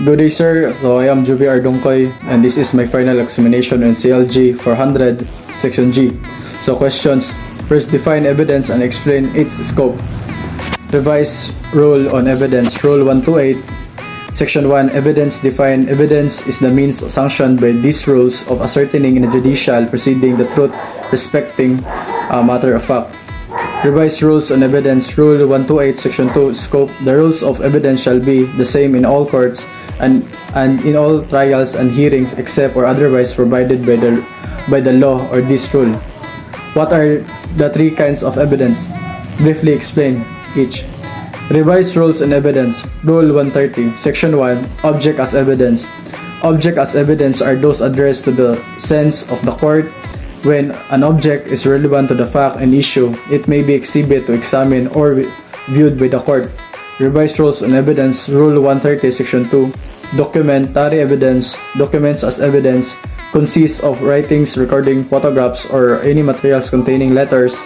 Good day, sir. So I am Dungcoy, and this is my final examination on CLG 400, Section G. So questions. First, define evidence and explain its scope. Revise rule on evidence. Rule 128, Section 1. Evidence. Define evidence is the means sanctioned by these rules of ascertaining in a judicial proceeding the truth respecting a matter of fact. Revised rules on evidence. Rule 128, Section 2. Scope. The rules of evidence shall be the same in all courts and in all trials and hearings except or otherwise provided by the law or this rule. What are the three kinds of evidence? Briefly explain each. Revised rules on evidence. Rule 130, Section 1. Object as evidence. Object as evidence are those addressed to the sense of the court. When an object is relevant to the fact and issue, it may be exhibit to examine or viewed by the court. Revised rules on evidence. Rule 130, Section 2. Documentary evidence. Documents as evidence consists of writings, recording, photographs, or any materials containing letters,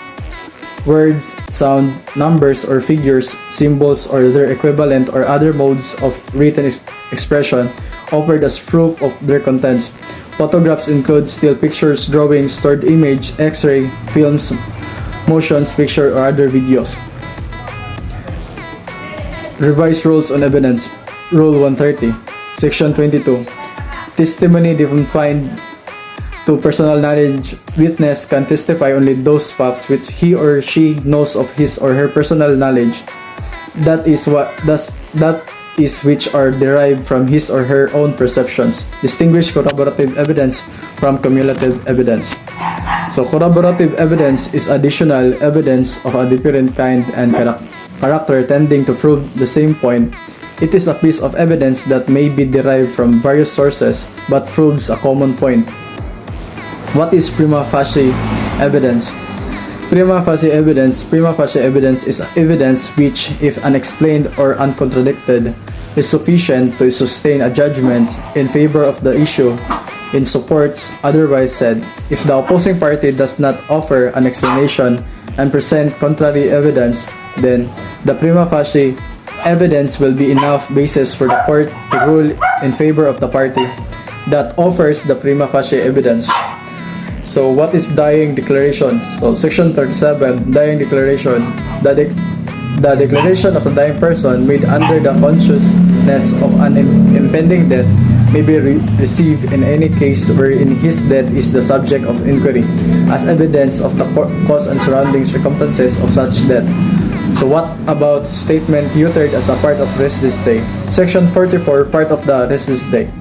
words, sound, numbers or figures, symbols or their equivalent or other modes of written expression offered as proof of their contents. Photographs include still pictures, drawings, stored image, x-ray, films, motions, picture, or other videos. Revised rules on evidence. Rule 130, Section 22. Testimony defined to personal knowledge. Witness can testify only those facts which he or she knows of his or her personal knowledge. That is which are derived from his or her own perceptions. Distinguish corroborative evidence from cumulative evidence. So corroborative evidence is additional evidence of a different kind and character tending to prove the same point. It is a piece of evidence that may be derived from various sources but proves a common point. What is prima facie evidence? Prima facie evidence is evidence which, if unexplained or uncontradicted, is sufficient to sustain a judgment in favor of the issue in supports. Otherwise said, if the opposing party does not offer an explanation and present contrary evidence, then the prima facie evidence will be enough basis for the court to rule in favor of the party that offers the prima facie evidence. So what is dying declaration? So Section 37, dying declaration. The declaration of a dying person made under the consciousness of an impending death may be received in any case wherein his death is the subject of inquiry as evidence of the cause and surrounding circumstances of such death. So what about statement uttered as a part of res day? Section 44, part of the res day.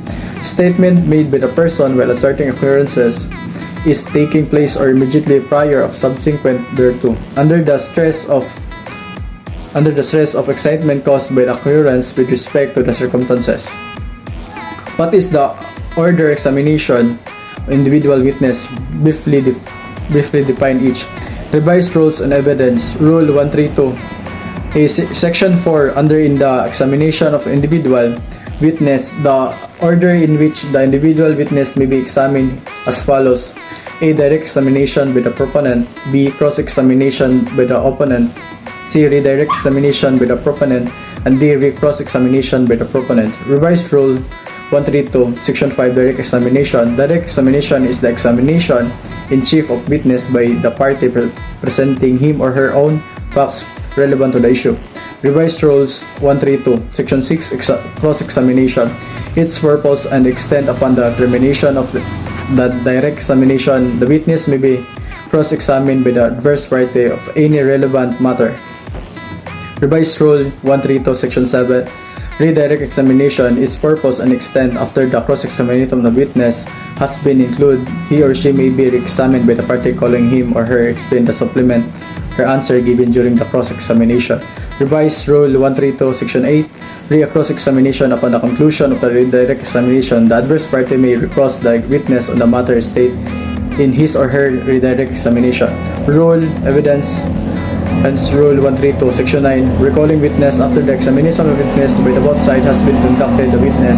Statement made by the person while asserting occurrences is taking place or immediately prior or subsequent thereto, under the stress of excitement caused by the occurrence with respect to the circumstances. What is the order examination individual witness? Briefly define each. Revised rules on evidence. Rule 132. Section 4, under in the examination of individual witness, the order in which the individual witness may be examined as follows: A. Direct examination by the proponent. B. Cross-examination by the opponent. C. Redirect examination by the proponent. And D. Cross-examination by the proponent. Revised Rule 132, Section 5, Direct examination. Direct examination is the examination in chief of witness by the party presenting him or her own facts relevant to the issue. Revised Rules 132, Section 6, Cross-examination. Its purpose and extent upon the termination of the direct examination, the witness may be cross-examined by the adverse party of any relevant matter. Revised Rule 132, Section 7, Redirect examination. Its purpose and extent after the cross-examination of the witness has been included, he or she may be re-examined by the party calling him or her explain the supplement her answer given during the cross-examination. Revised Rule 132, Section 8, Cross-examination. Upon the conclusion of the redirect examination, the adverse party may recross the witness on the matter stated in his or her redirect examination. Rule Evidence. Hence, Rule 132, Section 9, recalling witness. After the examination of witness by the both side has been conducted, the witness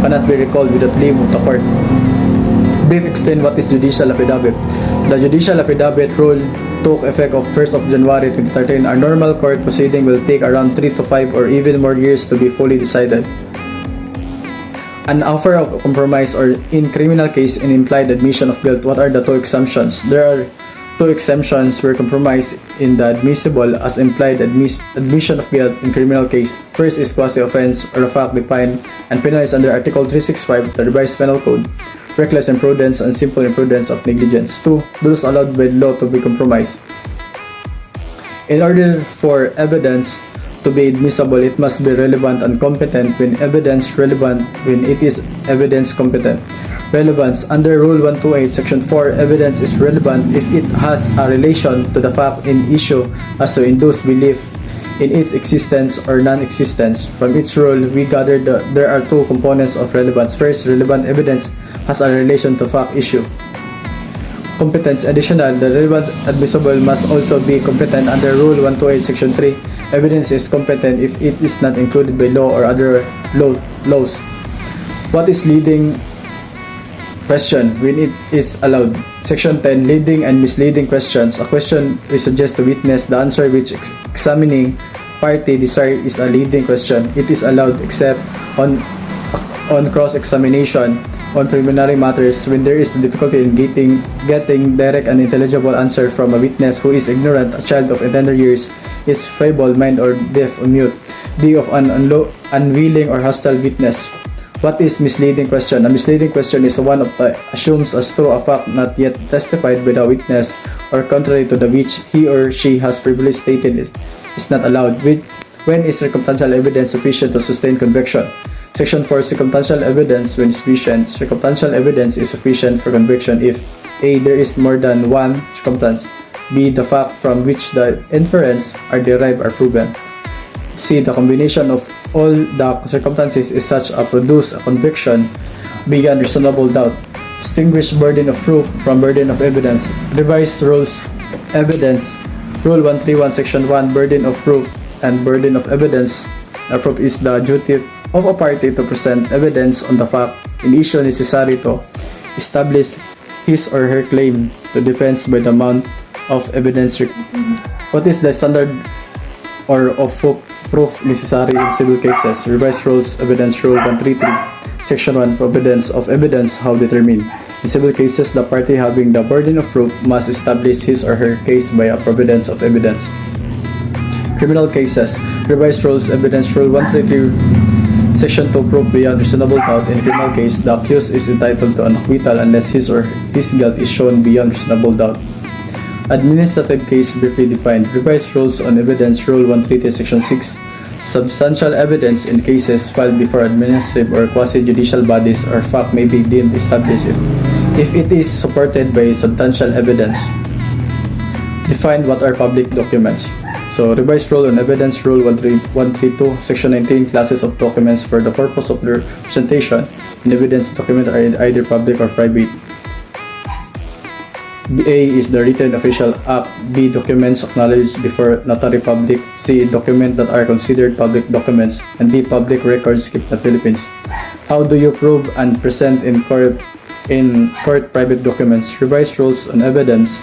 cannot be recalled without leave of the court. Brief explain what is judicial affidavit. The judicial affidavit rule took effect of 1st of January 2013. Our normal court proceeding will take around 3 to 5 or even more years to be fully decided. An offer of compromise, or in criminal case, an implied admission of guilt. What are the two exemptions? There are two exemptions where compromise in the admissible as implied admission of guilt in criminal case. First is quasi-offense, or a fact defined and penalized under Article 365 of the Revised Penal Code, reckless imprudence and simple imprudence of negligence. 2. Those allowed by law to be compromised. In order for evidence to be admissible, it must be relevant and competent when evidence relevant when it is evidence competent. Relevance. Under Rule 128, Section 4, evidence is relevant if it has a relation to the fact in issue as to induce belief in its existence or non-existence. From its rule, we gather that there are two components of relevance. First, relevant evidence has a relation to fact issue. Competence. Additional, the relevant admissible must also be competent. Under Rule 128, Section 3, evidence is competent if it is not included by law or other laws. What is leading question when it is allowed? Section 10. Leading and misleading questions. A question we suggest to witness, the answer which examining party desire is a leading question. It is allowed except on cross-examination on preliminary matters when there is difficulty in getting direct and intelligible answer from a witness who is ignorant, a child of tender years, is feeble mind, or deaf or mute. D. Of an unwilling or hostile witness. What is misleading question? A misleading question is one of assumes as true a fact not yet testified by the witness, or contrary to the which he or she has previously stated is not allowed. When is circumstantial evidence sufficient to sustain conviction? Section 4. Circumstantial evidence when sufficient. Circumstantial evidence is sufficient for conviction if A. There is more than one circumstance. B. The fact from which the inference are derived are proven. C. The combination of all the circumstances is such as produce a conviction beyond reasonable doubt. Distinguish burden of proof from burden of evidence. Revised rules evidence. Rule 131, Section 1. Burden of proof and burden of evidence. Proof is the duty of a party to present evidence on the fact in issue necessary to establish his or her claim to defense by the amount of evidence. What is the standard or of proof necessary in civil cases? Revised Rules Evidence Rule 133, Section 1. Providence of evidence, how determined. In civil cases, the party having the burden of proof must establish his or her case by a providence of evidence. Criminal cases. Revised Rules Evidence Rule 133, Section 2. Proof beyond reasonable doubt. In a criminal case, the accused is entitled to an acquittal unless his or his guilt is shown beyond reasonable doubt. Administrative case briefly defined. Revised Rules on Evidence Rule 130, Section 6. Substantial evidence in cases filed before administrative or quasi-judicial bodies or fact may be deemed established if it is supported by substantial evidence. Define what are public documents. So, Revised Rule on Evidence Rule 132, Section 19, classes of documents for the purpose of their presentation in evidence. Documents are either public or private. A is the written official act. B. Documents acknowledged before notary public. C. Documents that are considered public documents. And D. Public records kept in the Philippines. How do you prove and present in court private documents? Revised Rules on Evidence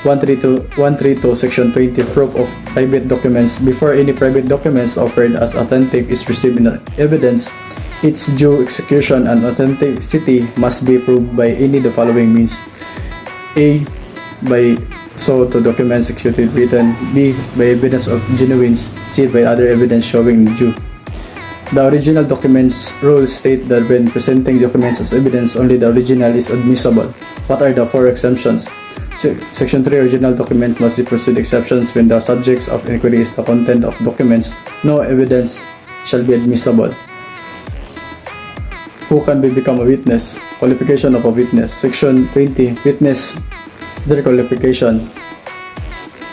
132, Section 20, proof of private documents. Before any private documents offered as authentic is received in evidence, its due execution and authenticity must be proved by any of the following means. A. By to documents executed written. B. By evidence of genuines. C. By other evidence showing due. The original documents rules state that when presenting documents as evidence, only the original is admissible. What are the four exemptions? Section 3. Original documents must be pursued. Exceptions: when the subjects of inquiry is the content of documents, no evidence shall be admissible. Who can become a witness? Qualification of a witness. Section 20. Witness, their qualification.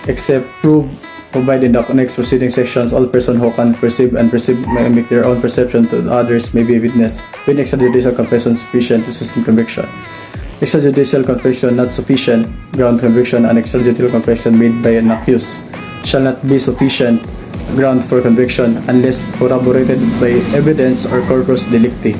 Except prove provided in the next proceeding sections, all persons who can perceive may make their own perception to others may be a witness when extrajudicial confession sufficient to sustain conviction. Extrajudicial confession not sufficient ground conviction, and extrajudicial confession made by an accused shall not be sufficient ground for conviction unless corroborated by evidence or corpus delicti.